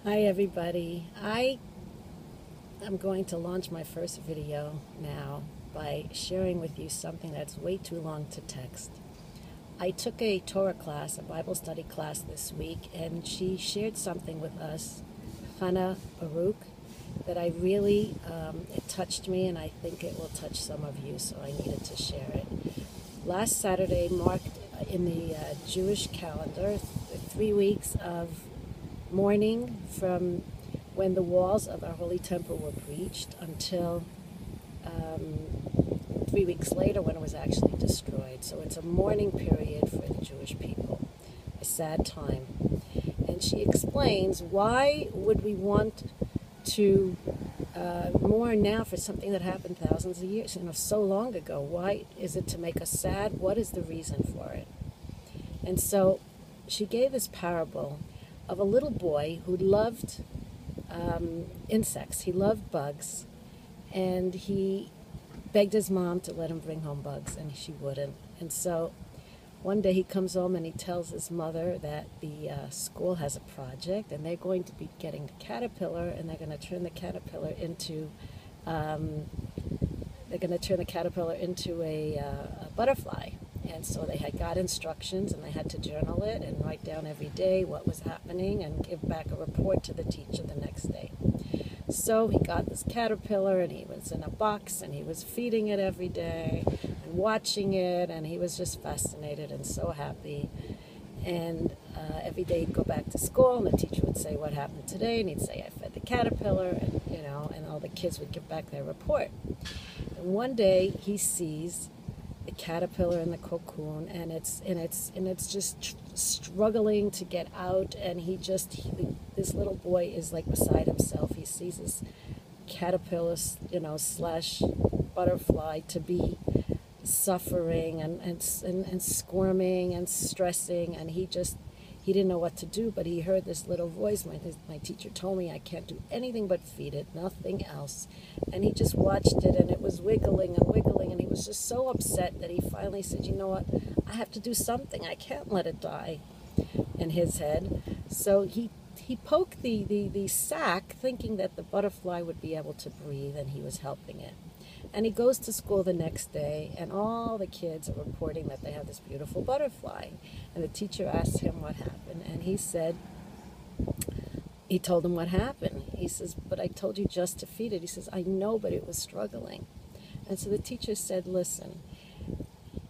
Hi everybody. I am going to launch my first video now by sharing with you something that's way too long to text. I took a Torah class, a Bible study class this week, and she shared something with us, Hannah Baruch, that it touched me, and I think it will touch some of you, so I needed to share it. Last Saturday marked in the Jewish calendar 3 weeks of mourning from when the walls of our holy temple were breached until 3 weeks later when it was actually destroyed. So it's a mourning period for the Jewish people, a sad time. And she explains, why would we want to mourn now for something that happened thousands of years, so long ago? Why is it to make us sad? What is the reason for it? And so she gave this parable of a little boy who loved insects. He loved bugs, and he begged his mom to let him bring home bugs, and she wouldn't. And so one day he comes home and he tells his mother that the school has a project, and they're going to be getting the caterpillar, and they're going to turn the caterpillar into a butterfly. And so they had got instructions, and they had to journal it and write down every day what was happening and give back a report to the teacher the next day. So he got this caterpillar, and he was in a box, and he was feeding it every day and watching it, and he was just fascinated and so happy. And every day he'd go back to school, and the teacher would say, "What happened today?" And he'd say, "I fed the caterpillar," and all the kids would give back their report. And one day he sees the caterpillar in the cocoon, and it's just struggling to get out, and this little boy is like beside himself. He sees this caterpillar, slash butterfly to be suffering and squirming and stressing, and he didn't know what to do. But he heard this little voice. My teacher told me I can't do anything but feed it, nothing else. And he just watched it, and it was wiggling and wiggling, and he was just so upset that he finally said, "You know what, I have to do something. I can't let it die," in his head. So he poked the sack, thinking that the butterfly would be able to breathe, and he was helping it. And he goes to school the next day, and all the kids are reporting that they have this beautiful butterfly. And the teacher asked him what happened, and he told him what happened. He says, "But I told you just to feed it." He says, "I know, but it was struggling." And so the teacher said, "Listen,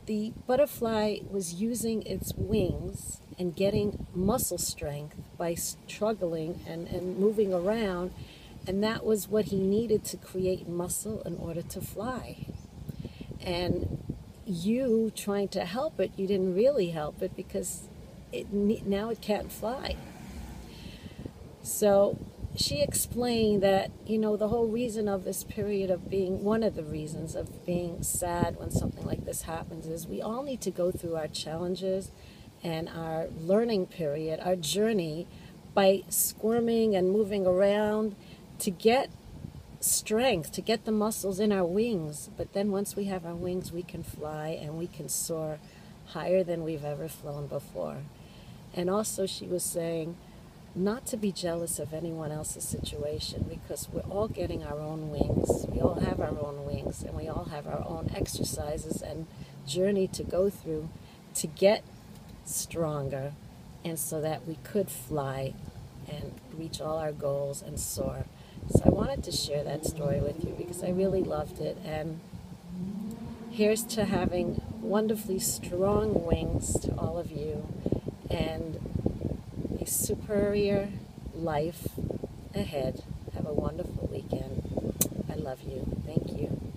the butterfly was using its wings and getting muscle strength by struggling and moving around, and that was what he needed to create muscle in order to fly. And you trying to help it, you didn't really help it, because now it can't fly." So she explained that, the whole reason of this period of being, one of the reasons of being sad when something like this happens, is we all need to go through our challenges and our learning period, our journey, by squirming and moving around to get strength, to get the muscles in our wings. But then once we have our wings, we can fly, and we can soar higher than we've ever flown before. And also she was saying not to be jealous of anyone else's situation, because we're all getting our own wings. We all have our own wings, and we all have our own exercises and journey to go through to get stronger, and so that we could fly and reach all our goals and soar. So I wanted to share that story with you because I really loved it. And here's to having wonderfully strong wings to all of you, and a superior life ahead. Have a wonderful weekend. I love you. Thank you.